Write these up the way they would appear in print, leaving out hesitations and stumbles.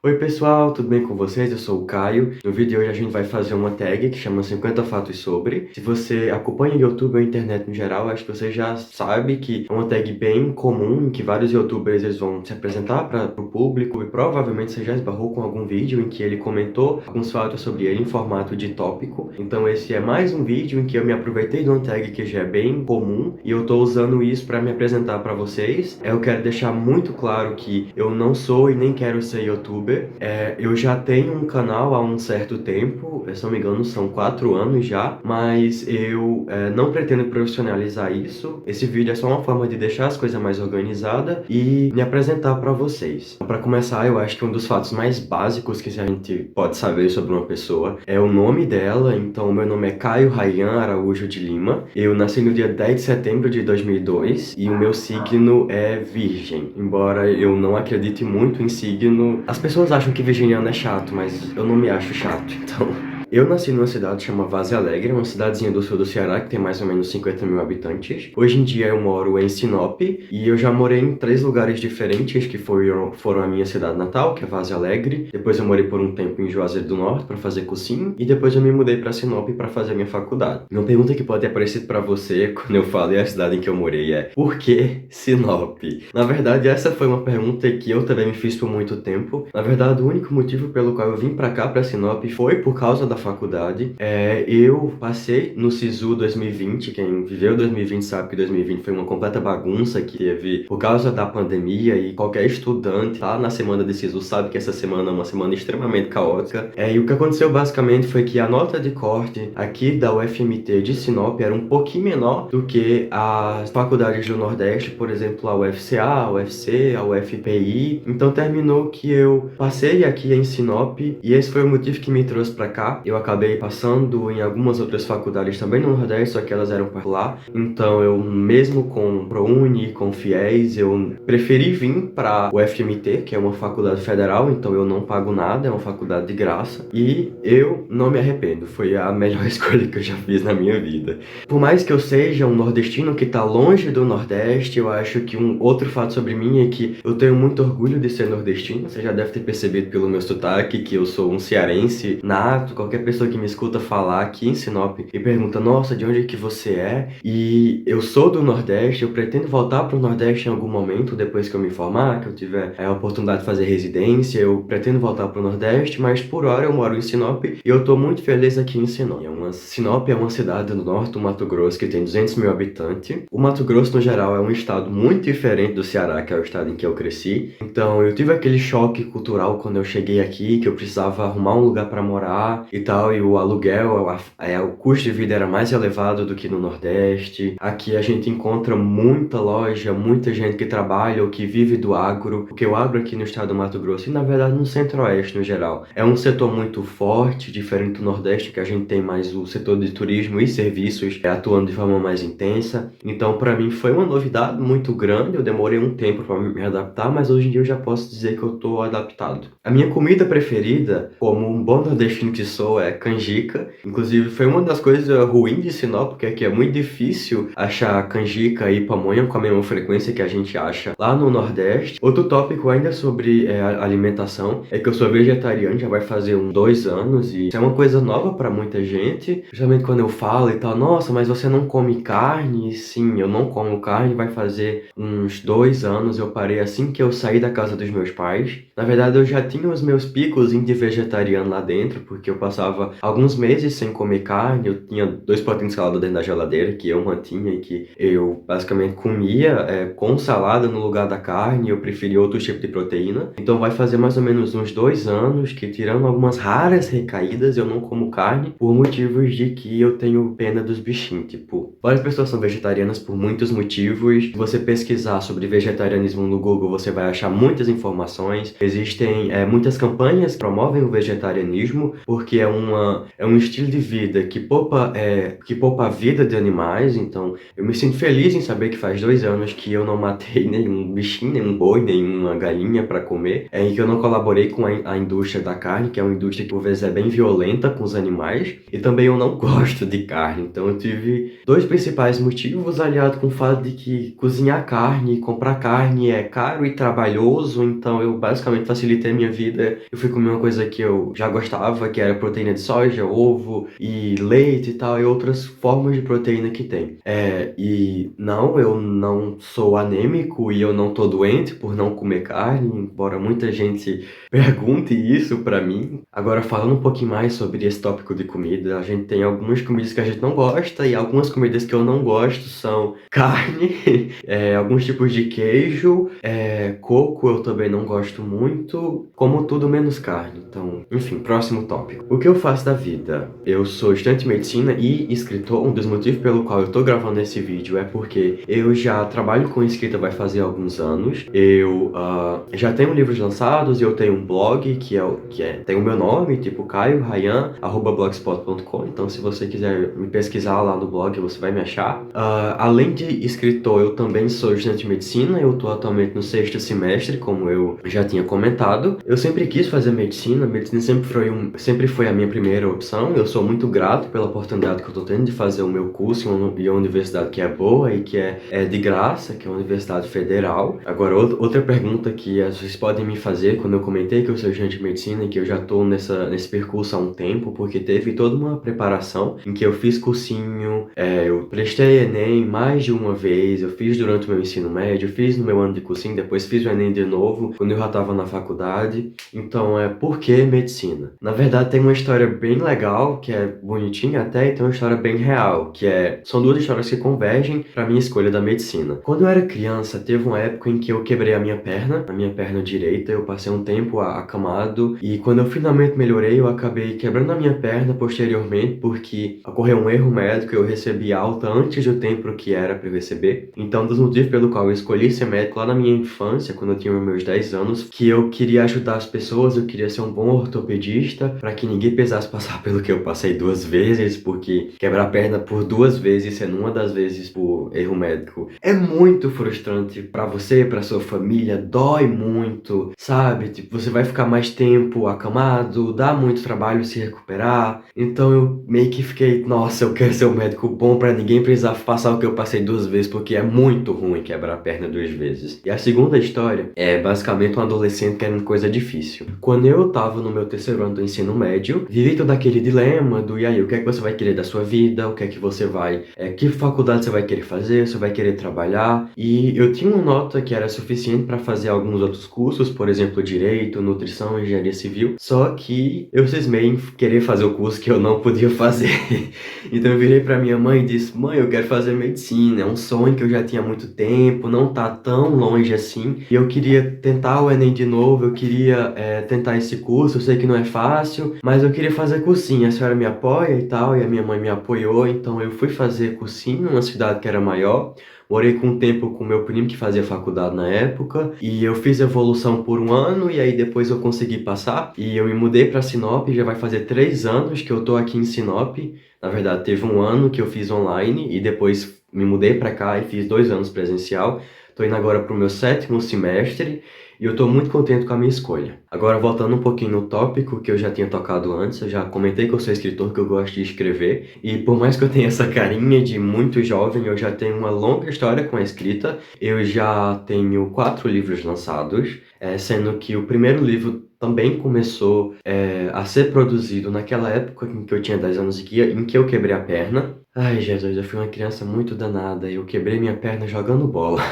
Oi pessoal, tudo bem com vocês? Eu sou o Caio. No vídeo de hoje a gente vai fazer uma tag que chama 50 fatos sobre. Se você acompanha o YouTube ou a internet no geral, acho que você já sabe que é uma tag bem comum, em que vários YouTubers eles vão se apresentar para o público e provavelmente você já esbarrou com algum vídeo em que ele comentou alguns fatos sobre ele em formato de tópico. Então esse é mais um vídeo em que eu me aproveitei de uma tag que já é bem comum e eu tô usando isso para me apresentar para vocês. Eu quero deixar muito claro que eu não sou e nem quero ser YouTuber. Eu já tenho um canal há um certo tempo, se não me engano são 4 anos já, mas eu não pretendo profissionalizar isso. Esse vídeo é só uma forma de deixar as coisas mais organizadas e me apresentar para vocês. Para começar, eu acho que um dos fatos mais básicos que a gente pode saber sobre uma pessoa é o nome dela. Então, meu nome é Caio Ryan Araújo de Lima. Eu nasci no dia 10 de setembro de 2002 e o meu signo é Virgem. Embora eu não acredite muito em signo, as pessoas acham que virginiano é chato, mas eu não me acho chato, então... Eu nasci numa cidade chamada Vaze Alegre, uma cidadezinha do sul do Ceará, que tem mais ou menos 50 mil habitantes. Hoje em dia eu moro em Sinop, e eu já morei em 3 lugares diferentes, que foram a minha cidade natal, que é Vaze Alegre. Depois eu morei por um tempo em Juazeiro do Norte, para fazer cursinho, e depois eu me mudei para Sinop para fazer minha faculdade. Uma pergunta que pode ter aparecido para você, quando eu falei a cidade em que eu morei, é: por que Sinop? Na verdade, essa foi uma pergunta que eu também me fiz por muito tempo. Na verdade, o único motivo pelo qual eu vim para cá, para Sinop, foi por causa da faculdade. Eu passei no SISU 2020, quem viveu 2020 sabe que 2020 foi uma completa bagunça que teve por causa da pandemia, e qualquer estudante lá na semana de SISU sabe que essa semana é uma semana extremamente caótica. E o que aconteceu basicamente foi que a nota de corte aqui da UFMT de Sinop era um pouquinho menor do que as faculdades do Nordeste, por exemplo, a UFCA, a UFC, a UFPI. Então terminou que eu passei aqui em Sinop, e esse foi o motivo que me trouxe para cá. Eu acabei passando em algumas outras faculdades também no Nordeste, só que elas eram particular. Então eu, mesmo com ProUni, com FIES, eu preferi vir para o UFMT, que é uma faculdade federal, então eu não pago nada, é uma faculdade de graça. E eu não me arrependo, foi a melhor escolha que eu já fiz na minha vida. Por mais que eu seja um nordestino que está longe do Nordeste, eu acho que um outro fato sobre mim é que eu tenho muito orgulho de ser nordestino. Você já deve ter percebido pelo meu sotaque que eu sou um cearense nato. Qualquer pessoa que me escuta falar aqui em Sinop me pergunta: nossa, de onde é que você é? E eu sou do Nordeste, eu pretendo voltar para o Nordeste em algum momento, depois que eu me formar, que eu tiver a oportunidade de fazer residência, eu pretendo voltar para o Nordeste, mas por hora eu moro em Sinop e eu tô muito feliz aqui em Sinop. Sinop é uma cidade do norte do Mato Grosso que tem 200 mil habitantes. O Mato Grosso, no geral, é um estado muito diferente do Ceará, que é o estado em que eu cresci. Então eu tive aquele choque cultural quando eu cheguei aqui, que eu precisava arrumar um lugar para morar e tal, e o aluguel, o custo de vida era mais elevado do que no Nordeste. Aqui a gente encontra muita loja, muita gente que trabalha ou que vive do agro, porque o agro aqui no estado do Mato Grosso, e na verdade no Centro-Oeste no geral, é um setor muito forte, diferente do Nordeste, que a gente tem mais o setor de turismo e serviços atuando de forma mais intensa. Então para mim foi uma novidade muito grande, eu demorei um tempo para me adaptar, mas hoje em dia eu já posso dizer que eu estou adaptado. A minha comida preferida, como um bom nordestino que sou, é canjica. Inclusive foi uma das coisas ruins de Sinop, porque aqui é muito difícil achar canjica e pamonha com a mesma frequência que a gente acha lá no Nordeste. Outro tópico ainda sobre alimentação é que eu sou vegetariano, já vai fazer uns 2 anos, e isso é uma coisa nova para muita gente, principalmente quando eu falo e tal: nossa, mas você não come carne? Sim, eu não como carne, vai fazer uns 2 anos, eu parei assim que eu saí da casa dos meus pais. Na verdade, eu já tinha os meus picos de vegetariano lá dentro, porque eu passava alguns meses sem comer carne, eu tinha 2 potinhos de salada dentro da geladeira, que eu mantinha e que eu basicamente comia com salada no lugar da carne, eu preferia outro tipo de proteína. Então vai fazer mais ou menos uns 2 anos que, tirando algumas raras recaídas, eu não como carne por motivos de que eu tenho pena dos bichinhos. Tipo, várias pessoas são vegetarianas por muitos motivos. Se você pesquisar sobre vegetarianismo no Google, você vai achar muitas informações. Existem muitas campanhas que promovem o vegetarianismo, porque é é um estilo de vida que poupa a vida de animais, então eu me sinto feliz em saber que faz 2 anos que eu não matei nenhum bichinho, nenhum boi, nenhuma galinha para comer, e que eu não colaborei com a indústria da carne, que é uma indústria que por vezes é bem violenta com os animais, e também eu não gosto de carne, então eu tive dois principais motivos, aliado com o fato de que cozinhar carne, comprar carne é caro e trabalhoso, então eu basicamente facilitei a minha vida. Eu fui comer uma coisa que eu já gostava, que era proteína de soja, ovo e leite e tal, e outras formas de proteína que tem. E não, eu não sou anêmico e eu não tô doente por não comer carne, embora muita gente pergunte isso pra mim. Agora, falando um pouquinho mais sobre esse tópico de comida, a gente tem algumas comidas que a gente não gosta e algumas comidas que eu não gosto são carne, alguns tipos de queijo, coco eu também não gosto muito, como tudo menos carne. Então, enfim, próximo tópico. O que eu faço da vida? Eu sou estudante de medicina e escritor. Um dos motivos pelo qual eu tô gravando esse vídeo é porque eu já trabalho com escrita vai fazer alguns anos. Eu já tenho livros lançados e eu tenho um blog tem o meu nome, tipo Caio Rayan, @blogspot.com. Então, se você quiser me pesquisar lá no blog, você vai me achar. Além de escritor, eu também sou estudante de medicina. Eu tô atualmente no 6º semestre, como eu já tinha comentado. Eu sempre quis fazer medicina. Medicina sempre foi a minha primeira opção. Eu sou muito grato pela oportunidade que eu tô tendo de fazer o meu curso em uma universidade que é boa e que é de graça, que é uma universidade federal. Agora, outra pergunta que vocês podem me fazer quando eu comentei que eu sou estudante de medicina e que eu já tô nesse percurso há um tempo, porque teve toda uma preparação em que eu fiz cursinho, eu prestei Enem mais de uma vez, eu fiz durante o meu ensino médio, fiz no meu ano de cursinho, depois fiz o Enem de novo, quando eu já estava na faculdade. Então, por que medicina? Na verdade, tem uma história bem legal, que é bonitinha até, e tem uma história bem real, são duas histórias que convergem para minha escolha da medicina. Quando eu era criança, teve uma época em que eu quebrei a minha perna direita, eu passei um tempo acamado, e quando eu finalmente melhorei, eu acabei quebrando a minha perna posteriormente, porque ocorreu um erro médico, eu recebi alta antes do tempo que era para eu receber. Então, um dos motivos pelo qual eu escolhi ser médico lá na minha infância, quando eu tinha meus 10 anos, que eu queria ajudar as pessoas, eu queria ser um bom ortopedista, para que ninguém precisasse passar pelo que eu passei 2 vezes, porque quebrar a perna por 2 vezes, sendo uma das vezes por erro médico, é muito frustrante para você, para sua família, dói muito, sabe? Tipo, você vai ficar mais tempo acamado, dá muito trabalho se recuperar. Então eu meio que fiquei, nossa, eu quero ser um médico bom para ninguém precisar passar o que eu passei 2 vezes, porque é muito ruim quebrar a perna 2 vezes. E a segunda história é basicamente um adolescente querendo coisa difícil. Quando eu tava no meu 3º ano do ensino médio, vivi todo aquele dilema e aí, o que é que você vai querer da sua vida? O que é que você vai... que faculdade você vai querer fazer? Você vai querer trabalhar? E eu tinha uma nota que era suficiente para fazer alguns outros cursos, por exemplo, Direito, Nutrição, Engenharia Civil, só que eu cismei em querer fazer o curso que eu não podia fazer. Então eu virei para minha mãe e disse, mãe, eu quero fazer medicina, é um sonho que eu já tinha há muito tempo, não tá tão longe assim, e eu queria tentar o Enem de novo, eu queria tentar esse curso, eu sei que não é fácil, mas eu queria fazer cursinho, a senhora me apoia e tal, e a minha mãe me apoiou, então eu fui fazer cursinho numa cidade que era maior. Morei com um tempo com meu primo que fazia faculdade na época e eu fiz evolução por um ano e aí depois eu consegui passar e eu me mudei para Sinop, já vai fazer 3 anos que eu tô aqui em Sinop. Na verdade, teve um ano que eu fiz online e depois me mudei para cá e fiz 2 anos presencial. Tô indo agora pro meu 7º semestre e eu tô muito contente com a minha escolha. Agora, voltando um pouquinho no tópico que eu já tinha tocado antes, eu já comentei que eu sou escritor, que eu gosto de escrever, e por mais que eu tenha essa carinha de muito jovem, eu já tenho uma longa história com a escrita. Eu já tenho 4 livros lançados, sendo que o primeiro livro também começou a ser produzido naquela época em que eu tinha 10 anos em que eu quebrei a perna. Ai, Jesus, eu fui uma criança muito danada e eu quebrei minha perna jogando bola.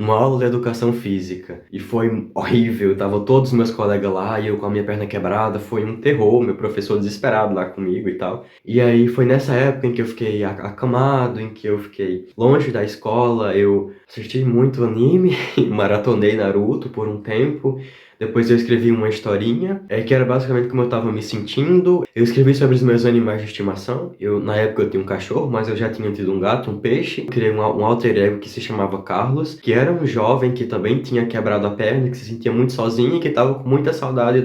Uma aula de educação física. E foi horrível, tava todos os meus colegas lá e eu com a minha perna quebrada, foi um terror, meu professor desesperado lá comigo e tal. E aí foi nessa época em que eu fiquei acamado, em que eu fiquei longe da escola, eu assisti muito anime, maratonei Naruto por um tempo. Depois eu escrevi uma historinha, que era basicamente como eu tava me sentindo. Eu escrevi sobre os meus animais de estimação. Na época eu tinha um cachorro, mas eu já tinha tido um gato, um peixe. Criei um alter ego que se chamava Carlos, que era um jovem que também tinha quebrado a perna, que se sentia muito sozinho e que tava com muita saudade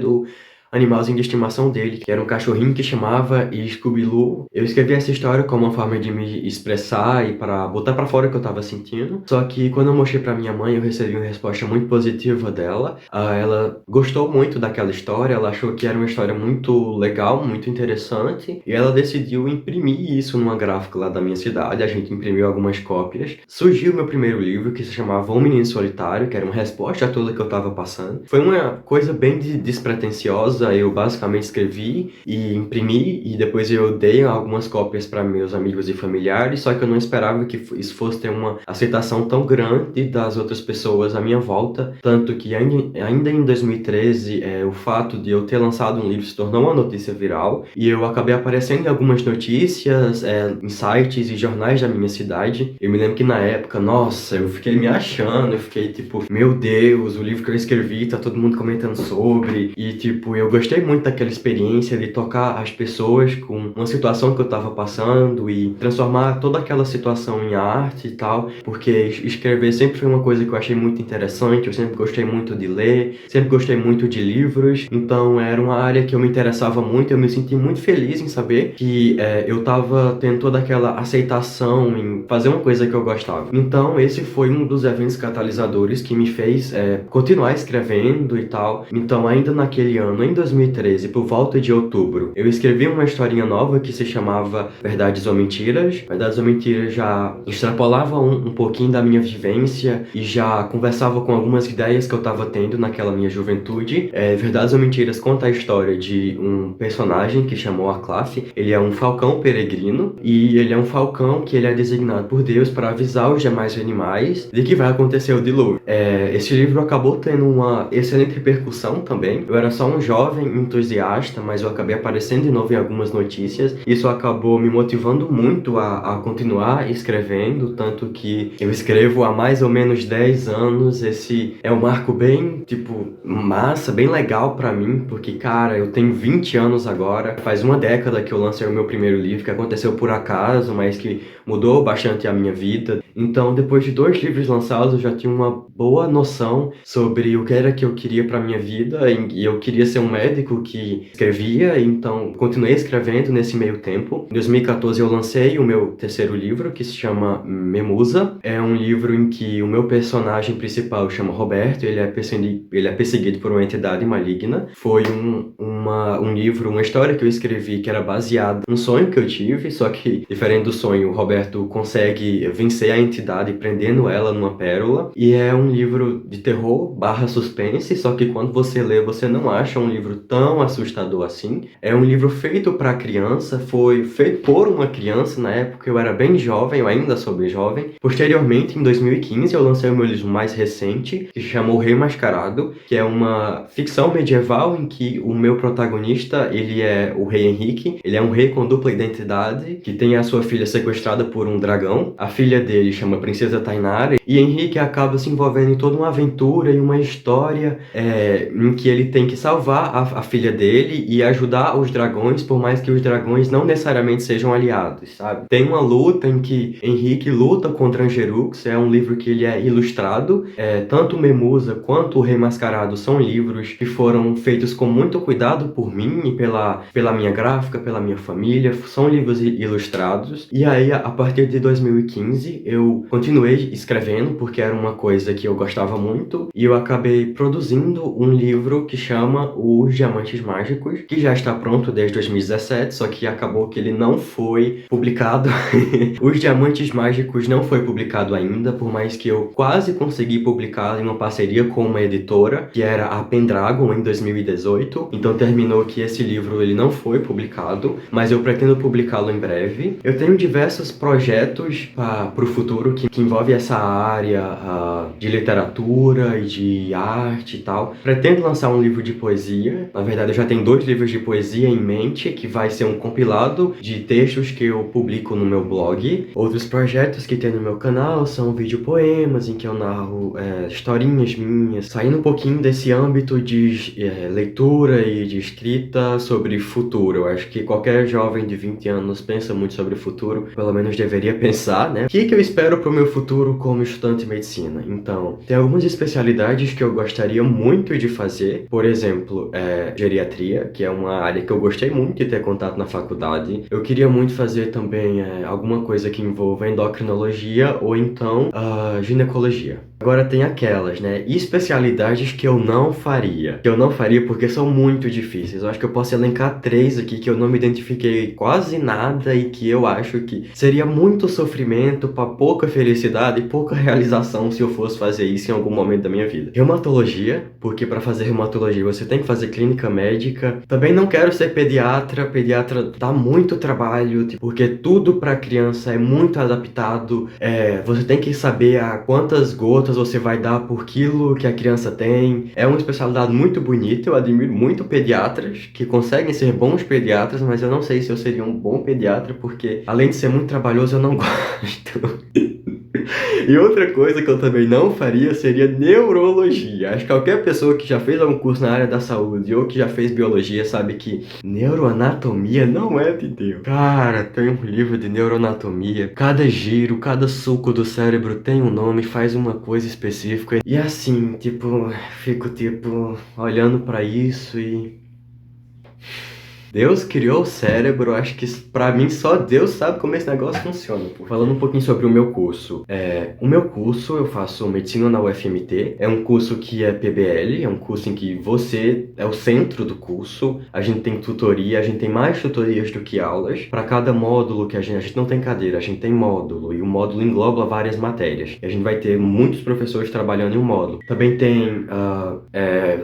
animalzinho de estimação dele, que era um cachorrinho que chamava Scooby-Doo. Eu escrevi essa história como uma forma de me expressar e para botar pra fora o que eu tava sentindo. Só que quando eu mostrei pra minha mãe, eu recebi uma resposta muito positiva dela. Ela gostou muito daquela história, ela achou que era uma história muito legal, muito interessante, e ela decidiu imprimir isso numa gráfica lá da minha cidade. A gente imprimiu algumas cópias. Surgiu meu primeiro livro, que se chamava Um Menino Solitário, que era uma resposta a tudo que eu tava passando. Foi uma coisa bem despretensiosa, eu basicamente escrevi e imprimi, e depois eu dei algumas cópias para meus amigos e familiares, só que eu não esperava que isso fosse ter uma aceitação tão grande das outras pessoas à minha volta, tanto que ainda em 2013, o fato de eu ter lançado um livro se tornou uma notícia viral, e eu acabei aparecendo em algumas notícias, em sites e jornais da minha cidade. Eu me lembro que na época, nossa, eu fiquei me achando, eu fiquei tipo, meu Deus, o livro que eu escrevi, tá todo mundo comentando sobre, e tipo, eu gostei muito daquela experiência de tocar as pessoas com uma situação que eu tava passando e transformar toda aquela situação em arte e tal, porque escrever sempre foi uma coisa que eu achei muito interessante, eu sempre gostei muito de ler, sempre gostei muito de livros, então era uma área que eu me interessava muito, eu me senti muito feliz em saber que eu tava tendo toda aquela aceitação em fazer uma coisa que eu gostava. Então esse foi um dos eventos catalisadores que me fez continuar escrevendo e tal. Então ainda naquele ano, em 2013, por volta de outubro, eu escrevi uma historinha nova que se chamava Verdades ou Mentiras. Verdades ou Mentiras já extrapolava um pouquinho da minha vivência e já conversava com algumas ideias que eu tava tendo naquela minha juventude. Verdades ou Mentiras conta a história de um personagem que chamou Aclaf. Ele é um falcão peregrino e ele é um falcão que ele é designado por Deus para avisar os demais animais de que vai acontecer o dilúvio. Esse livro acabou tendo uma excelente repercussão também. Eu era só um jovem entusiasta, mas eu acabei aparecendo de novo em algumas notícias. Isso acabou me motivando muito a continuar escrevendo, tanto que eu escrevo há mais ou menos 10 anos. Esse é um marco bem, tipo, massa, bem legal pra mim, porque, cara, eu tenho 20 anos agora. Faz uma década que eu lancei o meu primeiro livro, que aconteceu por acaso, mas que mudou bastante a minha vida. Então, depois de 2 livros lançados, eu já tinha uma boa noção sobre o que era que eu queria pra minha vida, e eu queria ser um médico que escrevia, então continuei escrevendo nesse meio tempo. Em 2014 eu lancei o meu terceiro livro, que se chama Memusa. É um livro em que o meu personagem principal chama Roberto, ele é perseguido por uma entidade maligna. Foi um livro, uma história que eu escrevi que era baseada num sonho que eu tive, só que, diferente do sonho, o Roberto consegue vencer a entidade prendendo ela numa pérola. E é um livro de terror / suspense, só que quando você lê, você não acha um livro tão assustador assim. É um livro feito para criança, foi feito por uma criança. Na época eu era bem jovem, eu ainda sou bem jovem. Posteriormente, em 2015, eu lancei o meu livro mais recente, que se chama O Rei Mascarado, que é uma ficção medieval em que o meu protagonista, ele é o rei Henrique. Ele é um rei com dupla identidade, que tem a sua filha sequestrada por um dragão. A filha dele chama Princesa Tainara, e Henrique acaba se envolvendo em toda uma aventura e uma história em que ele tem que salvar a filha dele e ajudar os dragões, por mais que os dragões não necessariamente sejam aliados, sabe? Tem uma luta em que Henrique luta contra Angerux. É um livro que ele é ilustrado. Tanto Memusa quanto O Rei Mascarado são livros que foram feitos com muito cuidado por mim e pela minha gráfica, pela minha família. São livros ilustrados. E aí, a partir de 2015, eu continuei escrevendo, porque era uma coisa que eu gostava muito, e eu acabei produzindo um livro que chama Os Diamantes Mágicos, que já está pronto desde 2017, só que acabou que ele não foi publicado. Os Diamantes Mágicos não foi publicado ainda, por mais que eu quase consegui publicar em uma parceria com uma editora, que era a Pendragon, em 2018. Então terminou que esse livro ele não foi publicado, mas eu pretendo publicá-lo em breve. Eu tenho diversos projetos para o futuro que envolve essa área de literatura e de arte e tal. Pretendo lançar um livro de poesia. Na verdade, eu já tenho 2 livros de poesia em mente, que vai ser um compilado de textos que eu publico no meu blog. Outros projetos que tem no meu canal são videopoemas, em que eu narro historinhas minhas, saindo um pouquinho desse âmbito de leitura e de escrita sobre futuro. Eu acho que qualquer jovem de 20 anos pensa muito sobre o futuro, pelo menos deveria pensar, né? O que eu espero pro meu futuro como estudante de medicina? Então, tem algumas especialidades que eu gostaria muito de fazer. Por exemplo, geriatria, que é uma área que eu gostei muito de ter contato na faculdade. Eu queria muito fazer também alguma coisa que envolva endocrinologia ou então ginecologia. Agora tem aquelas, né? Especialidades que eu não faria. Que eu não faria porque são muito difíceis. Eu acho que eu posso elencar 3 aqui que eu não me identifiquei quase nada e que eu acho que seria muito sofrimento para pouca felicidade e pouca realização se eu fosse fazer isso em algum momento da minha vida. Reumatologia, porque para fazer reumatologia você tem que fazer clínica médica. Também não quero ser pediatra. Pediatra dá muito trabalho, porque tudo para criança é muito adaptado. Você tem que saber a quantas gotas você vai dar por quilo que a criança tem. É uma especialidade muito bonita, eu admiro muito pediatras que conseguem ser bons pediatras, mas eu não sei se eu seria um bom pediatra, porque além de ser muito trabalhoso, eu não gosto. E outra coisa que eu também não faria seria neurologia. Acho que qualquer pessoa que já fez algum curso na área da saúde ou que já fez biologia sabe que neuroanatomia não é de Deus. Cara, tem um livro de neuroanatomia. Cada giro, cada suco do cérebro tem um nome, faz uma coisa específica. E assim, tipo, fico tipo olhando pra isso e Deus criou o cérebro, acho que pra mim só Deus sabe como esse negócio funciona. Pô. Falando um pouquinho sobre o meu curso. O meu curso, eu faço medicina na UFMT. É um curso que é PBL, é um curso em que você é o centro do curso. A gente tem tutoria, a gente tem mais tutorias do que aulas. Para cada módulo que a gente não tem cadeira, a gente tem módulo. E o módulo engloba várias matérias. E a gente vai ter muitos professores trabalhando em um módulo. Também tem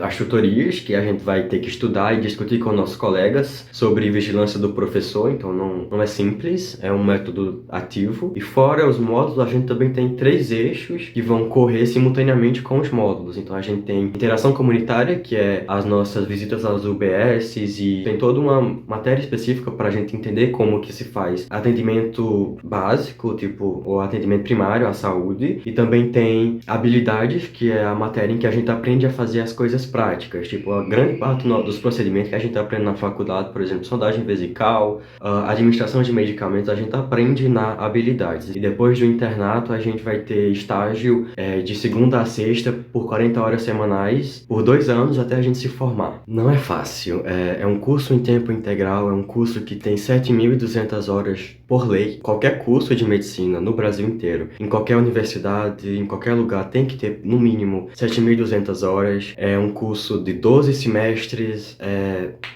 as tutorias, que a gente vai ter que estudar e discutir com nossos colegas sobre vigilância do professor, então não é simples, é um método ativo. E fora os módulos, a gente também tem 3 eixos que vão correr simultaneamente com os módulos. Então a gente tem interação comunitária, que é as nossas visitas às UBSs, e tem toda uma matéria específica para a gente entender como que se faz atendimento básico, tipo o atendimento primário à saúde, e também tem habilidades, que é a matéria em que a gente aprende a fazer as coisas práticas, tipo a grande parte dos procedimentos que a gente aprende na faculdade, por exemplo, sondagem vesical, administração de medicamentos, a gente aprende na habilidades. E depois do internato, a gente vai ter estágio de segunda a sexta por 40 horas semanais, por 2 anos até a gente se formar. Não é fácil, é um curso em tempo integral, é um curso que tem 7.200 horas por lei. Qualquer curso de medicina no Brasil inteiro, em qualquer universidade, em qualquer lugar, tem que ter no mínimo 7.200 horas. É um curso de 12 semestres,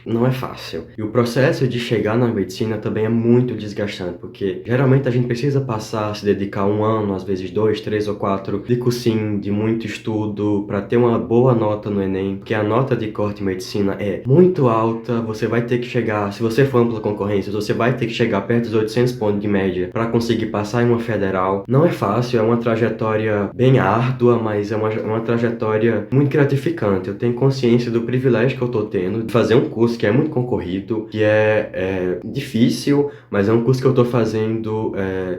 não é fácil. E o processo de chegar na medicina também é muito desgastante, porque geralmente a gente precisa passar, se dedicar 1 ano, às vezes 2, 3 ou 4, de cursinho, de muito estudo, para ter uma boa nota no Enem, porque a nota de corte em medicina é muito alta, você vai ter que chegar, se você for ampla concorrência, você vai ter que chegar perto dos 800 pontos de média para conseguir passar em uma federal. Não é fácil, é uma trajetória bem árdua, mas é uma trajetória muito gratificante. Eu tenho consciência do privilégio que eu tô tendo de fazer um curso que é muito concorrido, que é difícil, mas é um curso que eu tô fazendo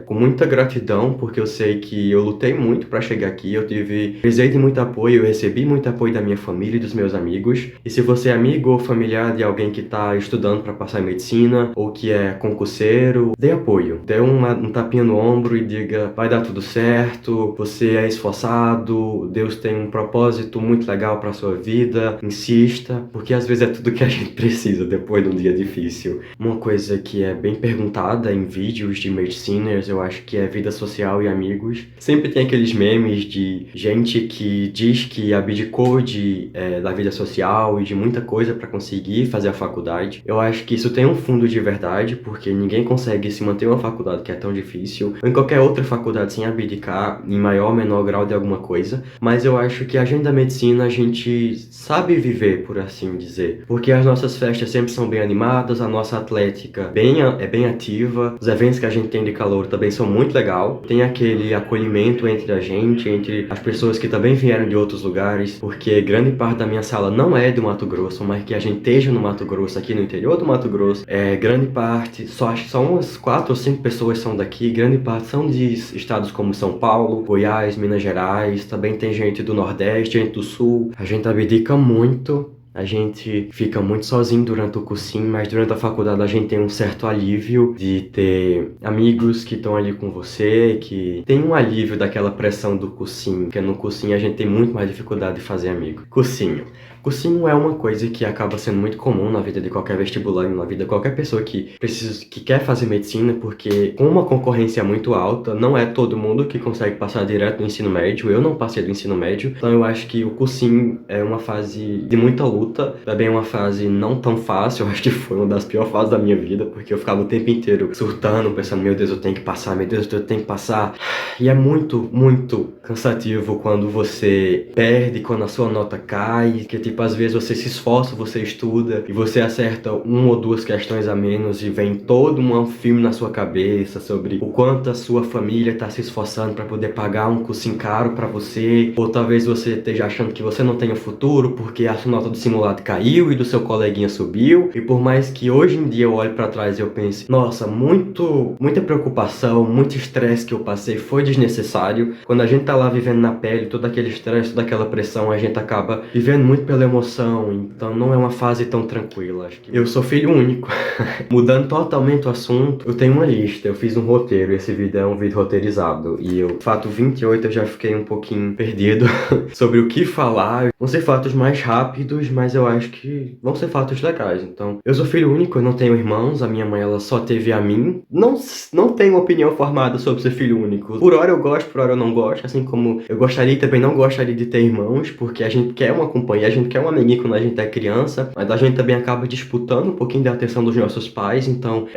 com muita gratidão, porque eu sei que eu lutei muito para chegar aqui, precisei de muito apoio, eu recebi muito apoio da minha família e dos meus amigos. E se você é amigo ou familiar de alguém que tá estudando para passar em medicina, ou que é concurseiro, dê apoio, dê um tapinha no ombro e diga, vai dar tudo certo, você é esforçado, Deus tem um propósito muito legal para sua vida, insista, porque às vezes é tudo que a gente precisa depois de um dia difícil. Uma coisa que é bem perguntada em vídeos de mediciners, eu acho que é vida social e amigos. Sempre tem aqueles memes de gente que diz que abdicou da vida social e de muita coisa para conseguir fazer a faculdade. Eu acho que isso tem um fundo de verdade, porque ninguém consegue se manter em uma faculdade que é tão difícil, ou em qualquer outra faculdade sem abdicar em maior ou menor grau de alguma coisa. Mas eu acho que a gente da medicina, a gente sabe viver, por assim dizer, porque as nossas festas sempre são bem animadas, a nossa atlética é bem ativa, os eventos que a gente tem de calor também são muito legal, tem aquele acolhimento entre a gente, entre as pessoas que também vieram de outros lugares, porque grande parte da minha sala não é do Mato Grosso, mas que a gente esteja no Mato Grosso, aqui no interior do Mato Grosso, grande parte, acho que só umas 4 ou 5 pessoas são daqui, grande parte são de estados como São Paulo, Goiás, Minas Gerais, também tem gente do Nordeste, gente do Sul, a gente abdica muito. A gente fica muito sozinho durante o cursinho, mas durante a faculdade a gente tem um certo alívio de ter amigos que estão ali com você, que tem um alívio daquela pressão do cursinho, porque no cursinho a gente tem muito mais dificuldade de fazer amigo. Cursinho. Cursinho é uma coisa que acaba sendo muito comum na vida de qualquer vestibulando, na vida de qualquer pessoa que quer fazer medicina, porque com uma concorrência muito alta, não é todo mundo que consegue passar direto do ensino médio. Eu não passei do ensino médio, então eu acho que o cursinho é uma fase de muita luta, também é uma fase não tão fácil. Eu acho que foi uma das piores fases da minha vida, porque eu ficava o tempo inteiro surtando, pensando, meu Deus, eu tenho que passar, meu Deus, eu tenho que passar. E é muito, muito cansativo quando você perde, quando a sua nota cai, que tipo, às vezes você se esforça, você estuda e você acerta uma ou duas questões a menos e vem todo um filme na sua cabeça sobre o quanto a sua família está se esforçando para poder pagar um cursinho caro para você, ou talvez você esteja achando que você não tenha futuro porque a sua nota do simulado caiu e do seu coleguinha subiu, e por mais que hoje em dia eu olhe para trás e eu pense, nossa, muita preocupação, muito estresse que eu passei foi desnecessário. Quando a gente tá lá vivendo na pele, todo aquele estresse, toda aquela pressão, a gente acaba vivendo muito pela emoção, então não é uma fase tão tranquila. Acho que eu sou filho único. Mudando totalmente o assunto, eu tenho uma lista, eu fiz um roteiro, esse vídeo é um vídeo roteirizado, e eu, fato 28, eu já fiquei um pouquinho perdido sobre o que falar. Vão ser fatos mais rápidos, mas eu acho que vão ser fatos legais. Então, eu sou filho único, eu não tenho irmãos, a minha mãe, ela só teve a mim. Não tenho opinião formada sobre ser filho único. Por hora eu gosto, por hora eu não gosto, assim como eu gostaria e também não gostaria de ter irmãos, porque a gente quer uma companhia, a gente quer um amiguinho quando a gente é criança, mas a gente também acaba disputando um pouquinho da atenção dos nossos pais. Então,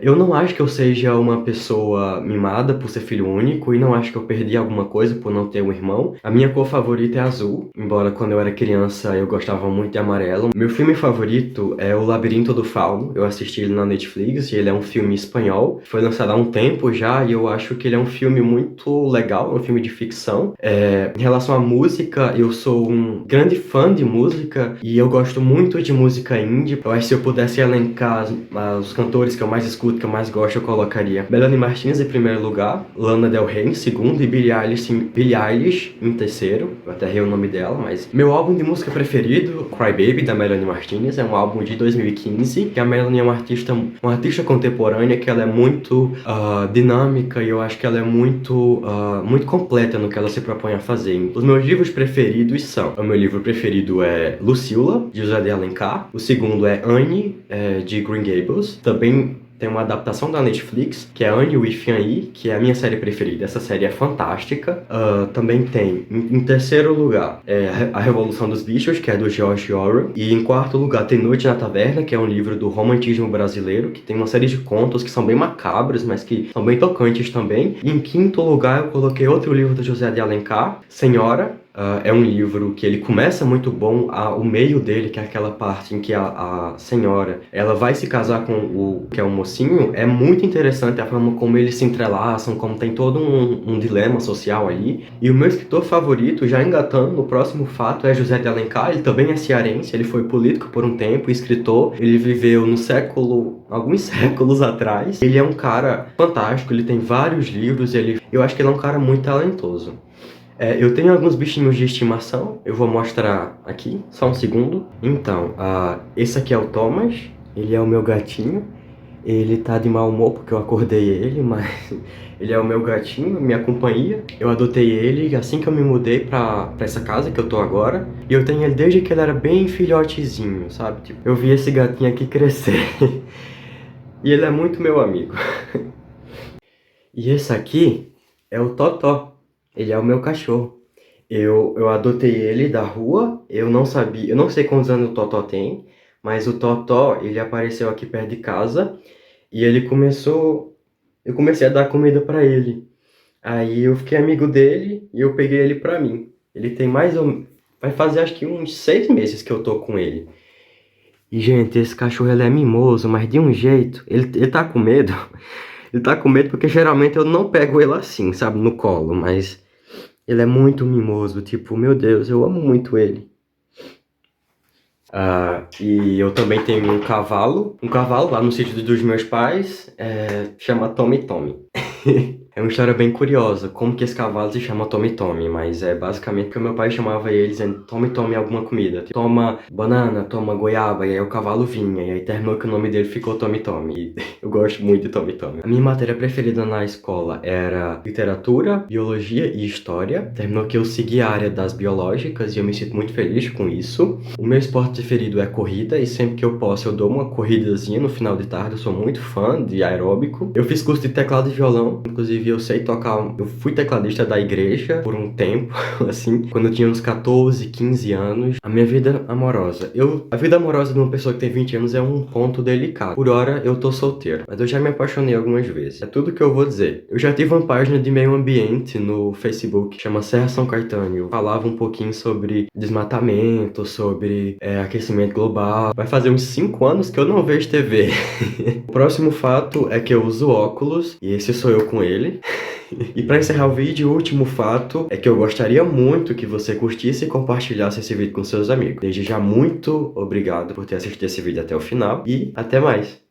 eu não acho que eu seja uma pessoa mimada por ser filho único, e não acho que eu perdi alguma coisa por não ter um irmão. A minha cor favorita é azul, embora quando eu era criança eu gostava muito de amarelo. Meu filme favorito é O Labirinto do Fauno, eu assisti ele na Netflix, e ele é um filme espanhol, foi lançado há um tempo já, e eu acho que ele é um filme muito legal, um filme de ficção. Em relação à música, eu sou um grande fã de música, e eu gosto muito de música indie. Eu acho que se eu pudesse elencar os cantores que eu mais escuto, que eu mais gosto, eu colocaria Melanie Martins em primeiro lugar, Lana Del Rey em segundo e Billie Eilish em terceiro. Eu até errei o nome dela, mas meu álbum de música preferido, Cry Baby, da Melanie Martinez, é um álbum de 2015, que a Melanie é uma artista contemporânea, que ela é muito dinâmica, e eu acho que ela é muito completa no que ela se propõe a fazer. Os meus livros preferidos são: o meu livro preferido é Lucila, de José de Alencar. O segundo é Anne, de Green Gables. Também tem uma adaptação da Netflix, que é Anne with An-i, que é a minha série preferida. Essa série é fantástica. Também tem, em terceiro lugar, A Revolução dos Bichos, que é do George Orwell. E em quarto lugar tem Noite na Taverna, que é um livro do romantismo brasileiro, que tem uma série de contos que são bem macabros, mas que são bem tocantes também. E em quinto lugar eu coloquei outro livro do José de Alencar, Senhora. É um livro que ele começa muito bom, o meio dele, que é aquela parte em que a senhora, ela vai se casar com o que é o mocinho, é muito interessante a forma como eles se entrelaçam, como tem todo um dilema social ali. E o meu escritor favorito, já engatando no próximo fato, é José de Alencar. Ele também é cearense, ele foi político por um tempo, escritor, ele viveu no alguns séculos atrás. Ele é um cara fantástico, ele tem vários livros, eu acho que ele é um cara muito talentoso. Eu tenho alguns bichinhos de estimação, eu vou mostrar aqui, só um segundo. Então, esse aqui é o Thomas, ele é o meu gatinho. Ele tá de mau humor porque eu acordei ele, mas ele é o meu gatinho, minha companhia. Eu adotei ele assim que eu me mudei pra essa casa que eu tô agora. E eu tenho ele desde que ele era bem filhotezinho, sabe? Tipo, eu vi esse gatinho aqui crescer. E ele é muito meu amigo. E esse aqui é o Totó. Ele é o meu cachorro. Eu adotei ele da rua, eu não sei quantos anos o Totó tem, mas o Totó, ele apareceu aqui perto de casa e eu comecei a dar comida pra ele. Aí eu fiquei amigo dele e eu peguei ele pra mim. Ele tem vai fazer acho que uns 6 meses que eu tô com ele. E, gente, esse cachorro, ele é mimoso, mas de um jeito, ele tá com medo. Ele tá com medo porque geralmente eu não pego ele assim, sabe, no colo, mas ele é muito mimoso, tipo, meu Deus, eu amo muito ele. E eu também tenho um cavalo lá no sítio dos meus pais, chama Tommy Tommy. É uma história bem curiosa, como que esse cavalo se chama Tommy Tommy, mas é basicamente porque o meu pai chamava ele dizendo Tommy Tommy alguma comida. Tipo, toma banana, toma goiaba, e aí o cavalo vinha, e aí terminou que o nome dele ficou Tommy Tommy. E eu gosto muito de Tommy Tommy. A minha matéria preferida na escola era literatura, biologia e história. Terminou que eu segui a área das biológicas e eu me sinto muito feliz com isso. O meu esporte preferido é corrida e sempre que eu posso eu dou uma corridazinha no final de tarde. Eu sou muito fã de aeróbico. Eu fiz curso de teclado e violão, inclusive eu sei tocar. Eu fui tecladista da igreja por um tempo, assim, quando eu tinha uns 14, 15 anos. A minha vida amorosa. A vida amorosa de uma pessoa que tem 20 anos é um ponto delicado. Por hora eu tô solteiro, mas eu já me apaixonei algumas vezes. É tudo que eu vou dizer. Eu já tive uma página de meio ambiente no Facebook, chama Serra São Caetano. Eu falava um pouquinho sobre desmatamento, sobre aquecimento global. Vai fazer uns 5 anos que eu não vejo TV. O próximo fato é que eu uso óculos, e esse sou eu com ele. E para encerrar o vídeo, o último fato é que eu gostaria muito que você curtisse e compartilhasse esse vídeo com seus amigos. Desde já, muito obrigado por ter assistido esse vídeo até o final e até mais!